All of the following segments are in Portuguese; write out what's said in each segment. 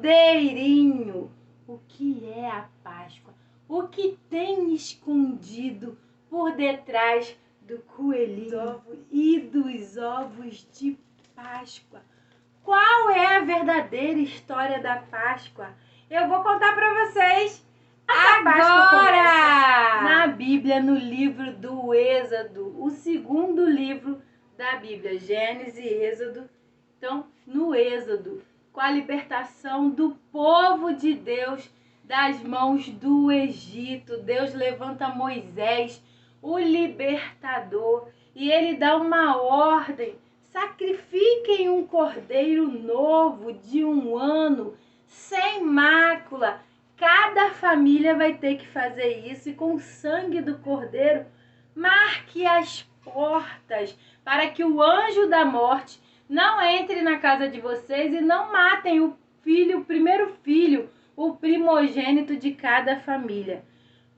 Cordeirinho. O que é a Páscoa? O que tem escondido por detrás do coelhinho e dos ovos de Páscoa? Qual é a verdadeira história da Páscoa? Eu vou contar para vocês agora! Na Bíblia, no livro do Êxodo, o segundo livro da Bíblia, Gênesis e Êxodo. Então, no Êxodo, com a libertação do povo de Deus das mãos do Egito, Deus levanta Moisés, o libertador, e ele dá uma ordem: sacrifiquem um cordeiro novo de 1 ano, sem mácula. Cada família vai ter que fazer isso, e com o sangue do cordeiro marque as portas para que o anjo da morte não entre na casa de vocês e não matem o primeiro filho, o primogênito de cada família.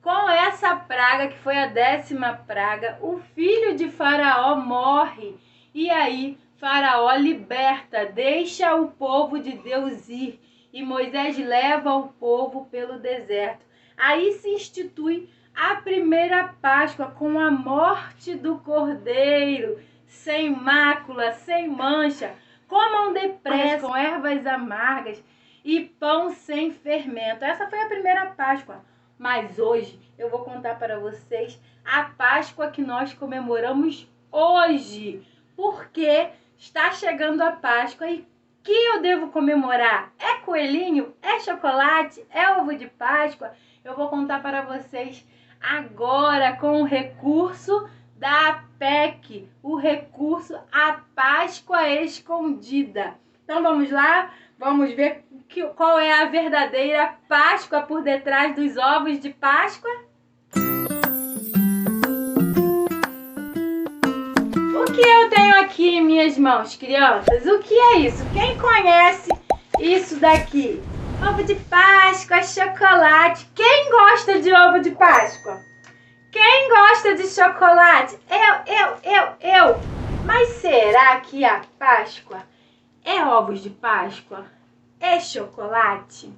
Com essa praga, que foi a 10ª praga, o filho de Faraó morre. E aí Faraó liberta, deixa o povo de Deus ir. E Moisés leva o povo pelo deserto. Aí se institui a primeira Páscoa com a morte do cordeiro, sem mácula, sem mancha. Comam depressa, com ervas amargas e pão sem fermento. Essa foi a primeira Páscoa. Mas hoje eu vou contar para vocês a Páscoa que nós comemoramos hoje. Porque está chegando a Páscoa e que eu devo comemorar? É coelhinho? É chocolate? É ovo de Páscoa? Eu vou contar para vocês agora com o recurso da PEC, o recurso A Páscoa Escondida. Então vamos lá, vamos ver qual é a verdadeira Páscoa por detrás dos ovos de Páscoa? O que eu tenho aqui em minhas mãos, crianças? O que é isso? Quem conhece isso daqui? Ovo de Páscoa, chocolate. Quem gosta de ovo de Páscoa? Quem gosta de chocolate? Eu. Mas será que a Páscoa é ovos de Páscoa? É chocolate?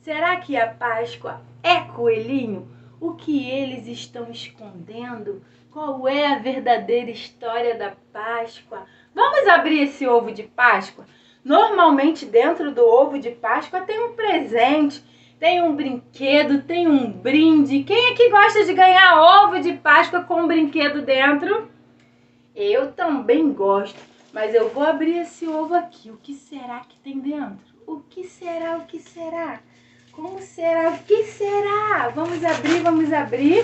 Será que a Páscoa é coelhinho? O que eles estão escondendo? Qual é a verdadeira história da Páscoa? Vamos abrir esse ovo de Páscoa? Normalmente dentro do ovo de Páscoa tem um presente, tem um brinquedo, tem um brinde. Quem é que gosta de ganhar ovo de Páscoa com um brinquedo dentro? Eu também gosto, mas eu vou abrir esse ovo aqui. O que será que tem dentro? O que será? O que será? Como será? O que será? Vamos abrir, vamos abrir.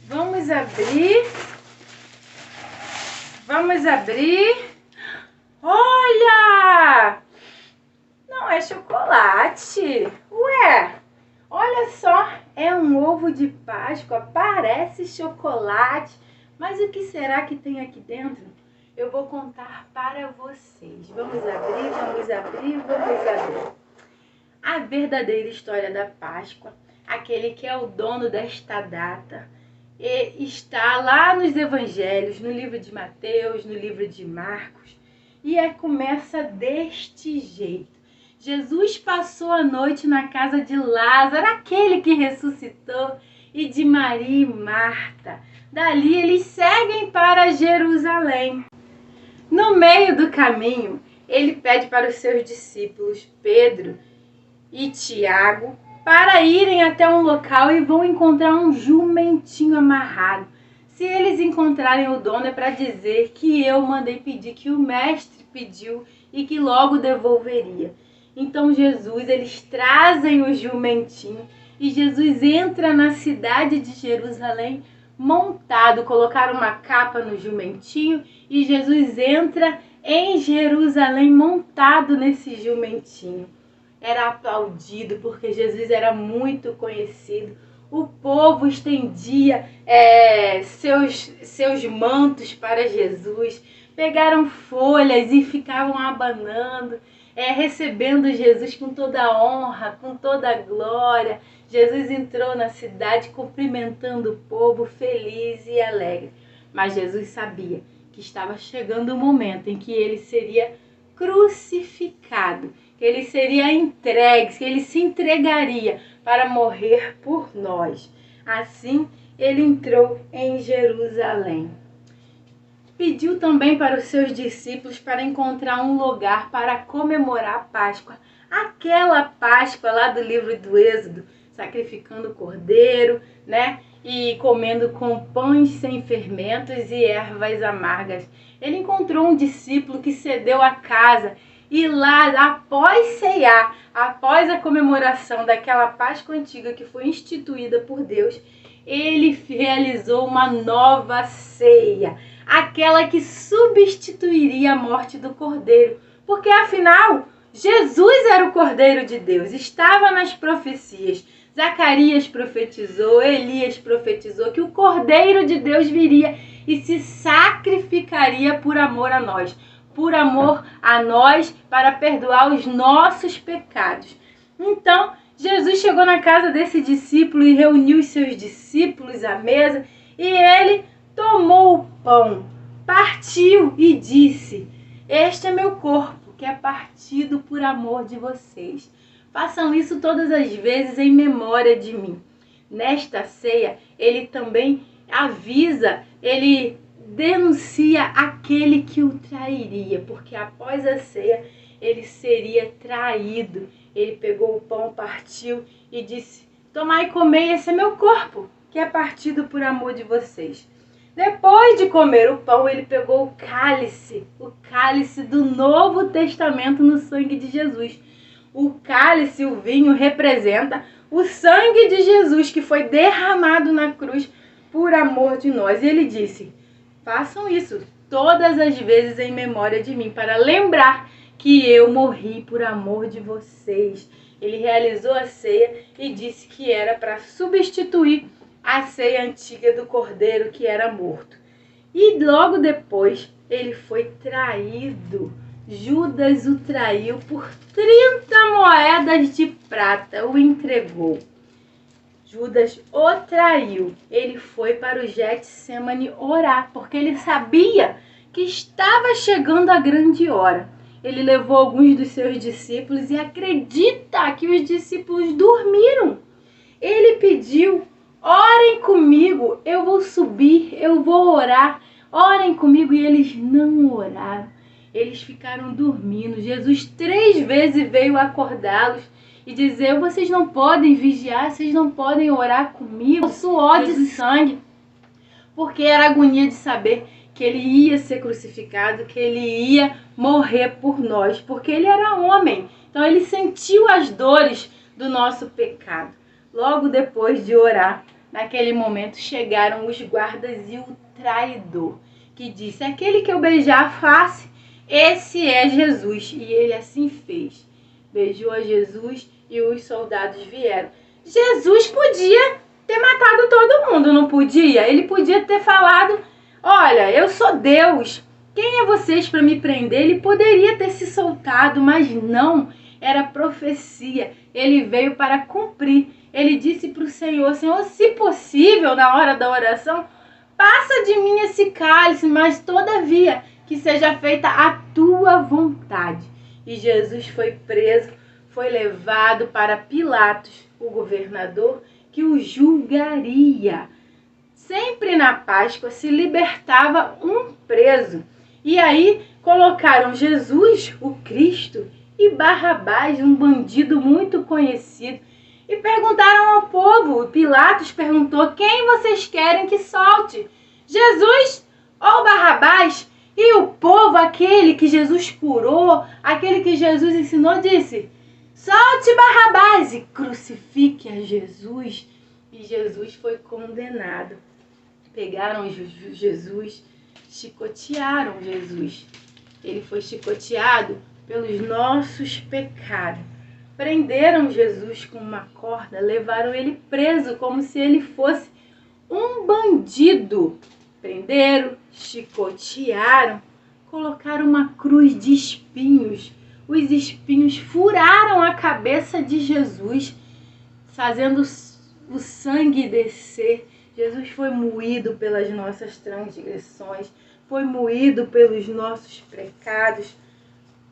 Vamos abrir. Vamos abrir. Olha! Não é chocolate. Ué, olha só. É um ovo de Páscoa. Parece chocolate. Mas o que será que tem aqui dentro? Eu vou contar para vocês. Vamos abrir, vamos abrir, vamos abrir. A verdadeira história da Páscoa, aquele que é o dono desta data, e está lá nos evangelhos, no livro de Mateus, no livro de Marcos, e começa deste jeito. Jesus passou a noite na casa de Lázaro, aquele que ressuscitou, e de Maria e Marta. Dali eles seguem para Jerusalém. No meio do caminho, ele pede para os seus discípulos, Pedro e Tiago, para irem até um local e vão encontrar um jumentinho amarrado. Se eles encontrarem o dono, é para dizer que eu mandei pedir, que o mestre pediu e que logo devolveria. Então eles trazem o jumentinho e Jesus entra na cidade de Jerusalém montado. Colocaram uma capa no jumentinho e Jesus entra em Jerusalém montado nesse jumentinho. Era aplaudido porque Jesus era muito conhecido. O povo estendia seus mantos para Jesus. Pegaram folhas e ficavam abanando, recebendo Jesus com toda a honra, com toda a glória. Jesus entrou na cidade cumprimentando o povo, feliz e alegre. Mas Jesus sabia que estava chegando o momento em que ele seria crucificado, que ele seria entregue, que ele se entregaria para morrer por nós. Assim, ele entrou em Jerusalém. Pediu também para os seus discípulos para encontrar um lugar para comemorar a Páscoa. Aquela Páscoa lá do livro do Êxodo, sacrificando o cordeiro, né? E comendo com pães sem fermentos e ervas amargas. Ele encontrou um discípulo que cedeu a casa e lá, após ceiar, após a comemoração daquela Páscoa antiga que foi instituída por Deus, ele realizou uma nova ceia, aquela que substituiria a morte do cordeiro, porque afinal Jesus era o Cordeiro de Deus, estava nas profecias. Zacarias profetizou, Elias profetizou que o Cordeiro de Deus viria e se sacrificaria por amor a nós, para perdoar os nossos pecados. Então, Jesus chegou na casa desse discípulo e reuniu os seus discípulos à mesa, e ele tomou o pão, partiu e disse: "Este é meu corpo, que é partido por amor de vocês. Façam isso todas as vezes em memória de mim." Nesta ceia, ele também avisa, ele denuncia aquele que o trairia, porque após a ceia ele seria traído. Ele pegou o pão, partiu e disse: "Tomai e comei, esse é meu corpo, que é partido por amor de vocês." Depois de comer o pão, ele pegou o cálice do Novo Testamento no sangue de Jesus. O cálice, o vinho, representa o sangue de Jesus que foi derramado na cruz por amor de nós. E ele disse: "Façam isso todas as vezes em memória de mim, para lembrar que eu morri por amor de vocês." Ele realizou a ceia e disse que era para substituir a ceia antiga do cordeiro que era morto. E logo depois ele foi traído. Judas o traiu por 30 moedas de prata, o entregou. Judas o traiu. Ele foi para o Getsêmani orar, porque ele sabia que estava chegando a grande hora. Ele levou alguns dos seus discípulos e acredita que os discípulos dormiram. Ele pediu: "Orem comigo, eu vou subir, eu vou orar. Orem comigo." E eles não oraram. Eles ficaram dormindo. Jesus 3 vezes veio acordá-los e dizer: "Vocês não podem vigiar, vocês não podem orar comigo." O suor de sangue, porque era agonia de saber que ele ia ser crucificado, que ele ia morrer por nós, porque ele era homem. Então ele sentiu as dores do nosso pecado. Logo depois de orar, naquele momento chegaram os guardas e o traidor, que disse: "Aquele que eu beijar a face, esse é Jesus." E ele assim fez. Beijou a Jesus e os soldados vieram. Jesus podia ter matado todo mundo, não podia? Ele podia ter falado: "Olha, eu sou Deus. Quem é vocês para me prender?" Ele poderia ter se soltado, mas não. Era profecia. Ele veio para cumprir. Ele disse para o Senhor: "Senhor, se possível, na hora da oração, passa de mim esse cálice, mas todavia que seja feita a tua vontade." E Jesus foi preso, foi levado para Pilatos, o governador, que o julgaria. Sempre na Páscoa se libertava um preso. E aí colocaram Jesus, o Cristo, e Barrabás, um bandido muito conhecido. E perguntaram ao povo. Pilatos perguntou: "Quem vocês querem que solte? Jesus ou Barrabás?" E o povo, aquele que Jesus curou, aquele que Jesus ensinou, disse: "Solte Barrabás e crucifique a Jesus." E Jesus foi condenado. Pegaram Jesus, chicotearam Jesus. Ele foi chicoteado pelos nossos pecados. Prenderam Jesus com uma corda, levaram ele preso como se ele fosse um bandido. Prenderam, chicotearam, colocaram uma cruz de espinhos. Os espinhos furaram a cabeça de Jesus, fazendo o sangue descer. Jesus foi moído pelas nossas transgressões, foi moído pelos nossos pecados.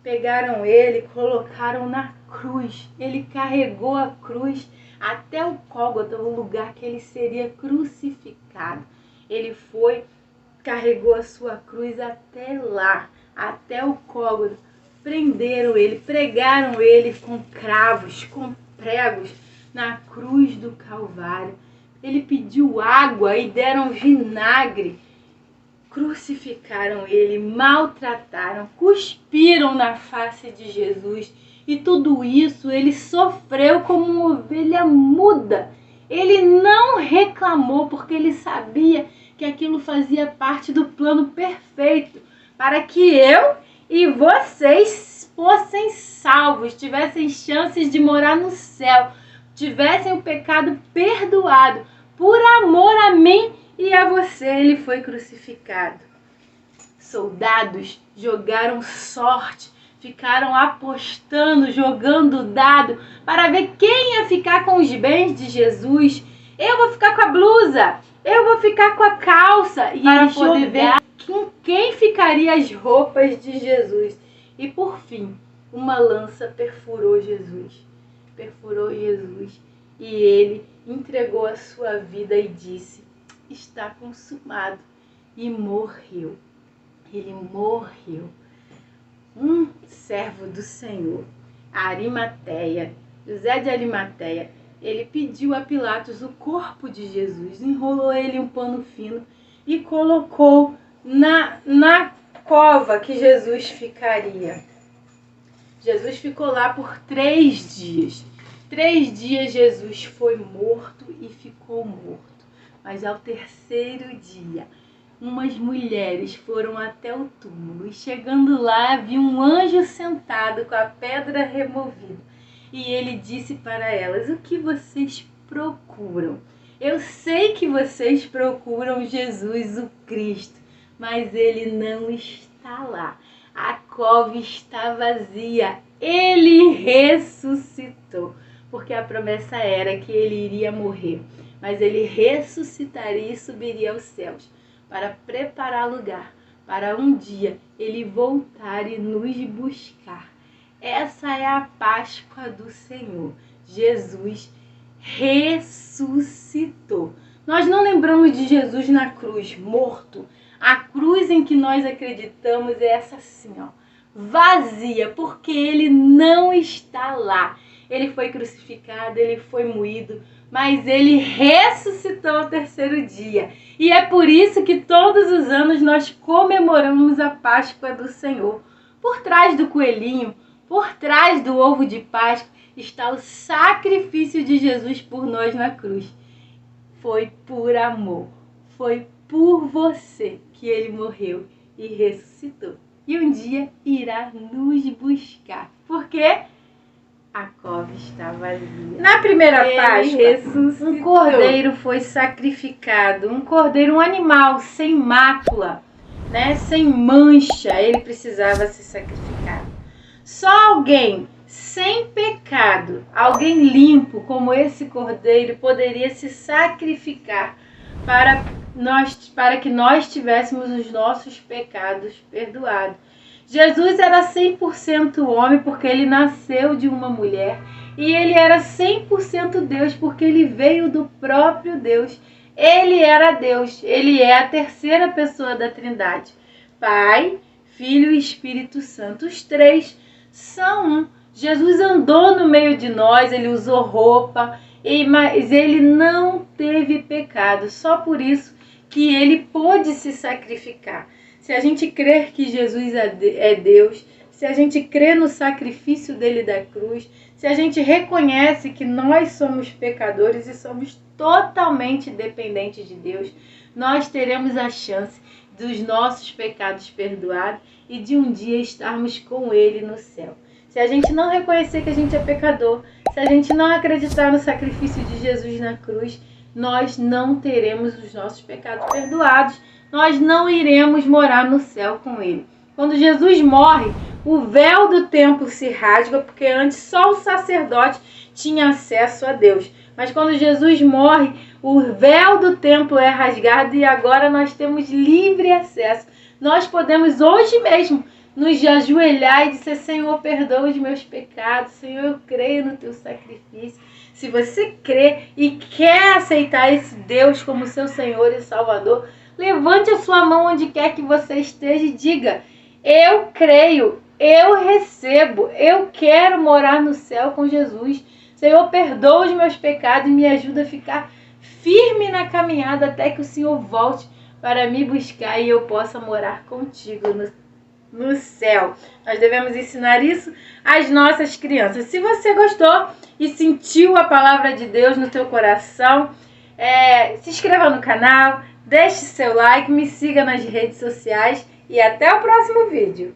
pegaram ele e colocaram na cruz. Ele carregou a cruz até o Gólgota, o lugar que ele seria crucificado. Ele carregou a sua cruz até lá, até o Gólgota. Prenderam ele, pregaram ele com cravos, com pregos na cruz do Calvário. Ele pediu água e deram vinagre. Crucificaram ele, maltrataram, cuspiram na face de Jesus. E tudo isso ele sofreu como uma ovelha muda. Ele não reclamou porque ele sabia que aquilo fazia parte do plano perfeito para que eu e vocês fossem salvos, tivessem chances de morar no céu, tivessem o pecado perdoado. Por amor a mim e a você, ele foi crucificado. Soldados jogaram sorte, ficaram apostando, jogando dado para ver quem ia ficar com os bens de Jesus. Eu vou ficar com a blusa, eu vou ficar com a calça. E para poder ver com quem ficaria as roupas de Jesus. E por fim, uma lança perfurou Jesus. E ele entregou a sua vida e disse: está consumado. E morreu. Ele morreu. Um servo do Senhor, Arimateia, José de Arimateia, ele pediu a Pilatos o corpo de Jesus, enrolou ele em um pano fino e colocou na cova que Jesus ficaria. Jesus ficou lá por 3 dias. 3 dias Jesus foi morto e ficou morto. Mas ao 3º dia, umas mulheres foram até o túmulo e chegando lá, viu um anjo sentado com a pedra removida. E ele disse para elas: o que vocês procuram? Eu sei que vocês procuram Jesus, o Cristo, mas ele não está lá. A cova está vazia. Ele ressuscitou, porque a promessa era que ele iria morrer, mas ele ressuscitaria e subiria aos céus para preparar lugar, para um dia ele voltar e nos buscar. Essa é a Páscoa do Senhor. Jesus ressuscitou. Nós não lembramos de Jesus na cruz, morto. A cruz em que nós acreditamos é essa assim, ó, vazia, porque ele não está lá. Ele foi crucificado, ele foi moído, mas ele ressuscitou ao 3º dia. E é por isso que todos os anos nós comemoramos a Páscoa do Senhor. Por trás do coelhinho, por trás do ovo de Páscoa, está o sacrifício de Jesus por nós na cruz. Foi por amor, foi por você que ele morreu e ressuscitou. E um dia irá nos buscar. Por quê? A cova está vazia. Na primeira Páscoa, um cordeiro foi sacrificado. Um cordeiro, um animal sem mácula, né? Sem mancha, ele precisava ser sacrificado. Só alguém sem pecado, alguém limpo como esse cordeiro, poderia se sacrificar para que nós tivéssemos os nossos pecados perdoados. Jesus era 100% homem porque ele nasceu de uma mulher, e ele era 100% Deus porque ele veio do próprio Deus. Ele era Deus, ele é a 3ª pessoa da Trindade. Pai, Filho e Espírito Santo, os 3 são um. Jesus andou no meio de nós, ele usou roupa, mas ele não teve pecado, só por isso que ele pôde se sacrificar. Se a gente crer que Jesus é Deus, se a gente crê no sacrifício dele da cruz, se a gente reconhece que nós somos pecadores e somos totalmente dependentes de Deus, nós teremos a chance dos nossos pecados perdoados e de um dia estarmos com ele no céu. Se a gente não reconhecer que a gente é pecador, se a gente não acreditar no sacrifício de Jesus na cruz, nós não teremos os nossos pecados perdoados. Nós não iremos morar no céu com ele. Quando Jesus morre, o véu do templo se rasga, porque antes só o sacerdote tinha acesso a Deus. Mas quando Jesus morre, o véu do templo é rasgado e agora nós temos livre acesso. Nós podemos hoje mesmo nos ajoelhar e dizer: Senhor, perdoa os meus pecados, Senhor, eu creio no teu sacrifício. Se você crê e quer aceitar esse Deus como seu Senhor e Salvador, levante a sua mão onde quer que você esteja e diga: eu creio, eu recebo, eu quero morar no céu com Jesus. Senhor, perdoa os meus pecados e me ajuda a ficar firme na caminhada até que o Senhor volte para me buscar e eu possa morar contigo no céu. Nós devemos ensinar isso às nossas crianças. Se você gostou e sentiu a palavra de Deus no teu coração, se inscreva no canal, deixe seu like, me siga nas redes sociais e até o próximo vídeo.